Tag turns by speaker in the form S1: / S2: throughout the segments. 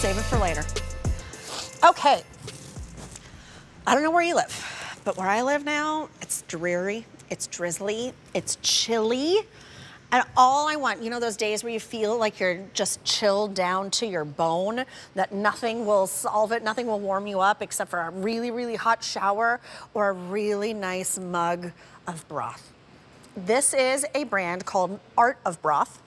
S1: save it for later. Okay. I don't know where you live, but where I live now, it's dreary, it's drizzly, it's chilly. And all I want, you know those days where you feel like you're just chilled down to your bone, that nothing will solve it, nothing will warm you up except for a really, really hot shower or a really nice mug of broth. This is a brand called Art of Broth.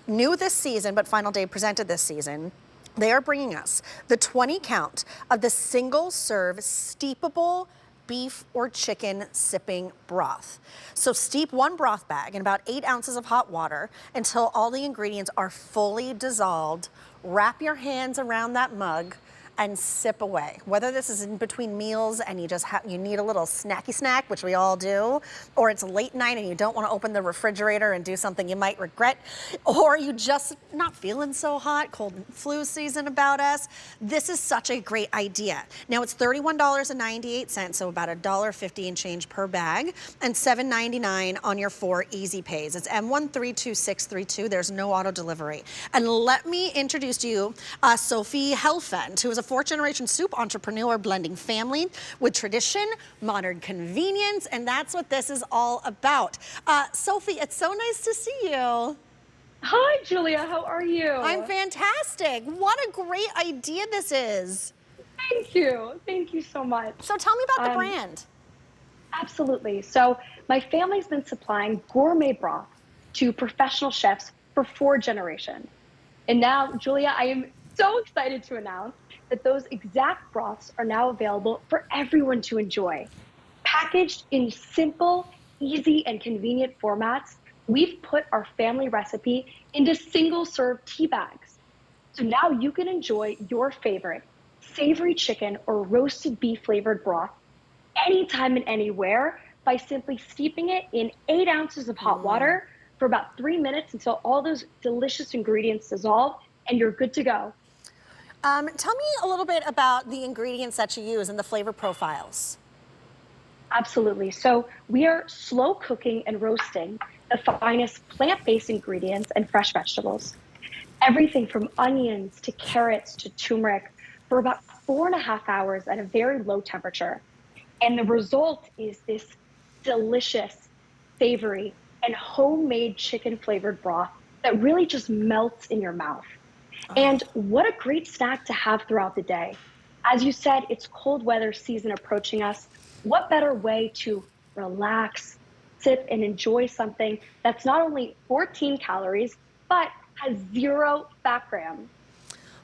S1: New this season, but Final Day presented this season. They are bringing us the 20 count of the single serve steepable beef or chicken sipping broth. So steep one broth bag in about 8 ounces of hot water until all the ingredients are fully dissolved. Wrap your hands around that mug and sip away. Whether this is in between meals and you need a little snacky snack, which we all do, or it's late night and you don't want to open the refrigerator and do something you might regret, or you just not feeling so hot, cold and flu season about us, this is such a great idea. Now it's $31.98, so about $1.50 and change per bag, and $7.99 on your 4 easy pays. It's M132632. There's no auto delivery. And let me introduce to you Sophie Helfand, who is a fourth-generation soup entrepreneur blending family with tradition, modern convenience, and that's what this is all about. Sophie, it's so nice to see you.
S2: Hi, Julia. How are you?
S1: I'm fantastic. What a great idea this is.
S2: Thank you. Thank you so much.
S1: So tell me about the brand.
S2: Absolutely. So my family's been supplying gourmet broth to professional chefs for 4 generations. And now, Julia, I am so excited to announce that those exact broths are now available for everyone to enjoy. Packaged in simple, easy, and convenient formats, we've put our family recipe into single-serve tea bags. So now you can enjoy your favorite savory chicken or roasted beef flavored broth anytime and anywhere by simply steeping it in 8 ounces of hot water for about 3 minutes until all those delicious ingredients dissolve and you're good to go.
S1: Tell me a little bit about the ingredients that you use and the flavor profiles.
S2: Absolutely. So we are slow cooking and roasting the finest plant-based ingredients and fresh vegetables. Everything from onions to carrots to turmeric for about 4.5 hours at a very low temperature. And the result is this delicious, savory, and homemade chicken flavored broth that really just melts in your mouth. And what a great snack to have throughout the day. As you said, it's cold weather season approaching us. What better way to relax, sip, and enjoy something that's not only 14 calories, but has 0 fat grams?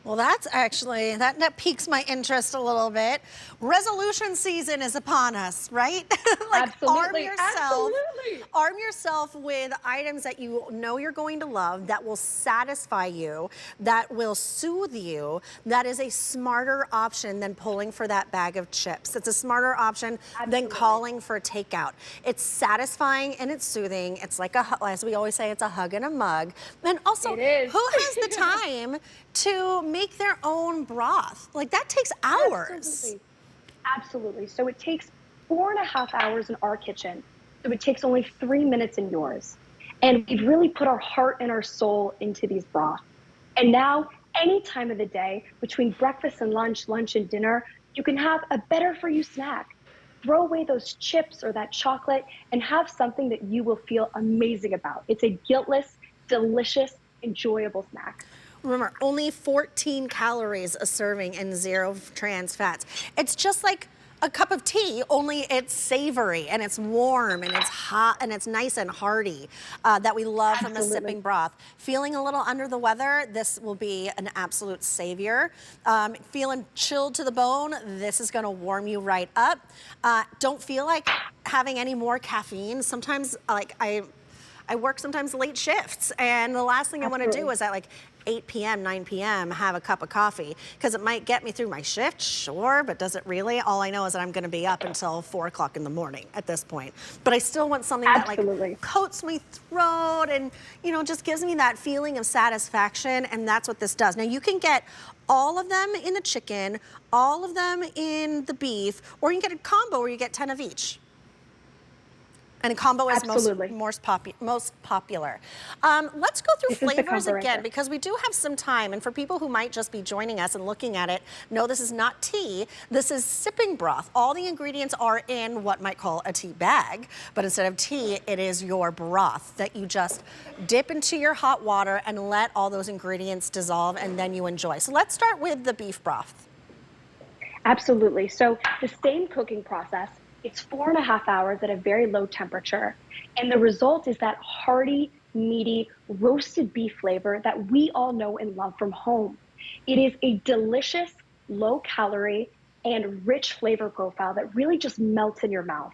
S1: Well, that's actually, that piques my interest a little bit. Resolution season is upon us, right? Like
S2: Absolutely. Absolutely.
S1: Arm yourself with items that you know you're going to love, that will satisfy you, that will soothe you. That is a smarter option than pulling for that bag of chips. It's a smarter option than calling for takeout. It's satisfying and it's soothing. It's like, as we always say, it's a hug and a mug. And also,
S2: It is.
S1: who has the time to make their own broth? Like, that takes hours.
S2: Absolutely. So it takes 4.5 hours in our kitchen. So it takes only 3 minutes in yours. And we've really put our heart and our soul into these broths. And now, any time of the day, between breakfast and lunch, lunch and dinner, you can have a better for you snack. Throw away those chips or that chocolate and have something that you will feel amazing about. It's a guiltless, delicious, enjoyable snack.
S1: Remember, only 14 calories a serving and 0 trans fats. It's just like a cup of tea, only it's savory and it's warm and it's hot and it's nice and hearty, that we love from a sipping broth. Feeling a little under the weather, this will be an absolute savior. Feeling chilled to the bone, this is gonna warm you right up. Don't feel like having any more caffeine. Sometimes, like I work sometimes late shifts, and the last thing I want to do is at like 8 p.m., 9 p.m., have a cup of coffee, because it might get me through my shift, sure, but does it really? All I know is that I'm going to be up until 4 o'clock in the morning at this point. But I still want something that like coats my throat and, you know, just gives me that feeling of satisfaction, and that's what this does. Now, you can get all of them in the chicken, all of them in the beef, or you can get a combo where you get 10 of each. And a combo is
S2: Absolutely.
S1: most popular. Let's go through
S2: This is the
S1: flavors
S2: combo right
S1: again
S2: there.
S1: because we do have some time. And for people who might just be joining us and looking at it, no, this is not tea. This is sipping broth. All the ingredients are in what might call a tea bag, but instead of tea, it is your broth that you just dip into your hot water and let all those ingredients dissolve, and then you enjoy. So let's start with the beef broth.
S2: Absolutely. So the same cooking process, it's 4.5 hours at a very low temperature. And the result is that hearty, meaty, roasted beef flavor that we all know and love from home. It is a delicious, low calorie, and rich flavor profile that really just melts in your mouth.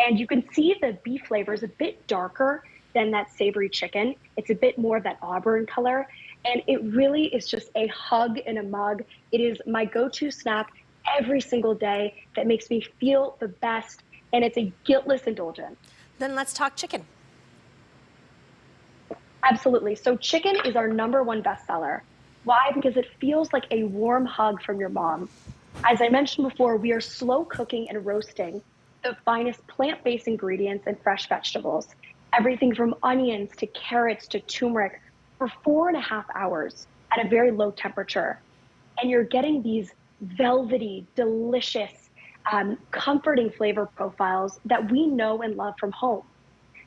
S2: And you can see the beef flavor is a bit darker than that savory chicken. It's a bit more of that auburn color. And it really is just a hug in a mug. It is my go-to snack every single day that makes me feel the best, and it's a guiltless indulgence.
S1: Then let's talk chicken.
S2: Absolutely. So chicken is our #1 bestseller. Why? Because it feels like a warm hug from your mom. As I mentioned before, we are slow cooking and roasting the finest plant-based ingredients and fresh vegetables, everything from onions to carrots to turmeric, for 4.5 hours at a very low temperature. And you're getting these velvety, delicious, comforting flavor profiles that we know and love from home.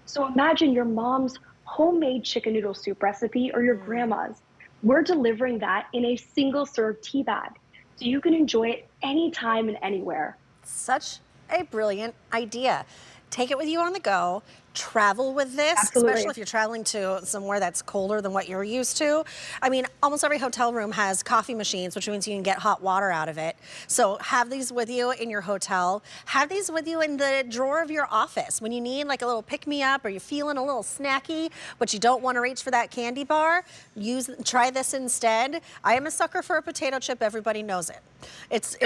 S2: So imagine your mom's homemade chicken noodle soup recipe or your grandma's. We're delivering that in a single serve tea bag. So you can enjoy it anytime and anywhere.
S1: Such a brilliant idea. Take it with you on the go. Travel with this,
S2: Absolutely.
S1: especially if you're traveling to somewhere that's colder than what you're used to. I mean, almost every hotel room has coffee machines, which means you can get hot water out of it. So have these with you in your hotel. Have these with you in the drawer of your office. When you need like a little pick-me-up or you're feeling a little snacky, but you don't want to reach for that candy bar, try this instead. I am a sucker for a potato chip. Everybody knows it. It's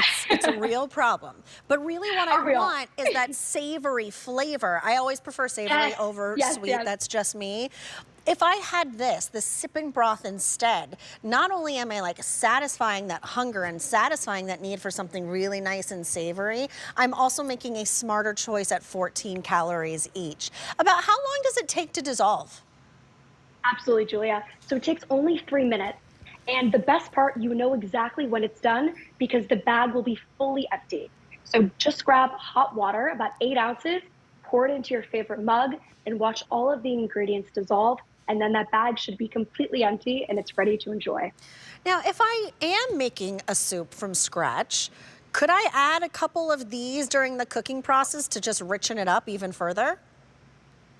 S1: a real problem. But really what I want is that savory flavor. I always prefer savory over sweet.
S2: Yes.
S1: That's just me. If I had this sipping broth instead, not only am I like satisfying that hunger and satisfying that need for something really nice and savory, I'm also making a smarter choice at 14 calories each. About how long does it take to dissolve?
S2: Absolutely, Julia. So it takes only 3 minutes. And the best part, you know exactly when it's done because the bag will be fully empty. So just grab hot water, about 8 ounces, pour it into your favorite mug, and watch all of the ingredients dissolve. And then that bag should be completely empty and it's ready to enjoy.
S1: Now, if I am making a soup from scratch, could I add a couple of these during the cooking process to just richen it up even further?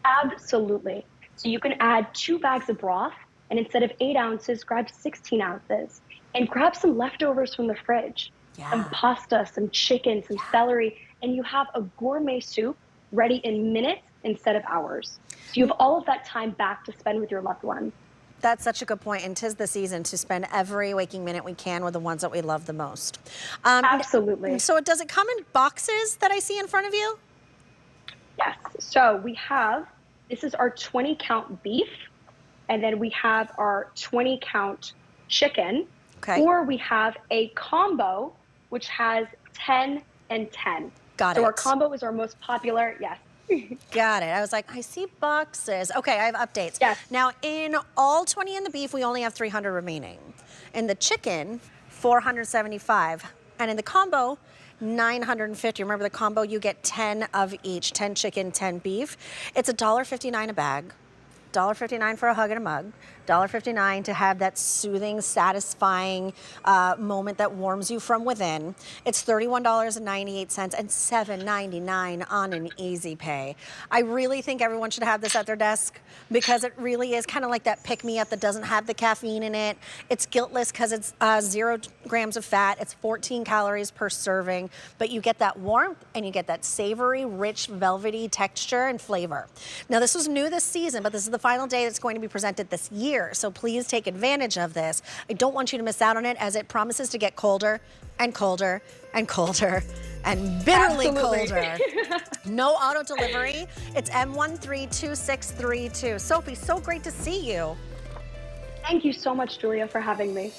S2: Absolutely. So you can add 2 bags of broth, and instead of 8 ounces, grab 16 ounces. And grab some leftovers from the fridge. Some pasta, some chicken, some celery, and you have a gourmet soup ready in minutes instead of hours. So you have all of that time back to spend with your loved ones.
S1: That's such a good point, and 'tis the season to spend every waking minute we can with the ones that we love the most.
S2: Absolutely.
S1: So does it come in boxes that I see in front of you?
S2: Yes. So we have, this is our 20 count beef, and then we have our 20 count chicken, or we have a combo which has 10 and 10.
S1: Got it.
S2: So our combo is our most popular, yes.
S1: Got it. I was like, I see boxes. Okay, I have updates.
S2: Yes.
S1: Now, in all 20 in the beef, we only have 300 remaining. In the chicken, 475. And in the combo, 950. Remember the combo, you get 10 of each, 10 chicken, 10 beef. It's $1.59 a bag. $1.59 for a hug and a mug, $1.59 to have that soothing, satisfying moment that warms you from within. It's $31.98 and $7.99 on an easy pay. I really think everyone should have this at their desk because it really is kind of like that pick-me-up that doesn't have the caffeine in it. It's guiltless because it's 0 grams of fat. It's 14 calories per serving, but you get that warmth and you get that savory, rich, velvety texture and flavor. Now, this was new this season, but this is the final day that's going to be presented this year. So please take advantage of this. I don't want you to miss out on it as it promises to get colder and colder and colder and bitterly colder. No auto delivery. It's M132632. Sophie, so great to see you.
S2: Thank you so much, Julia, for having me.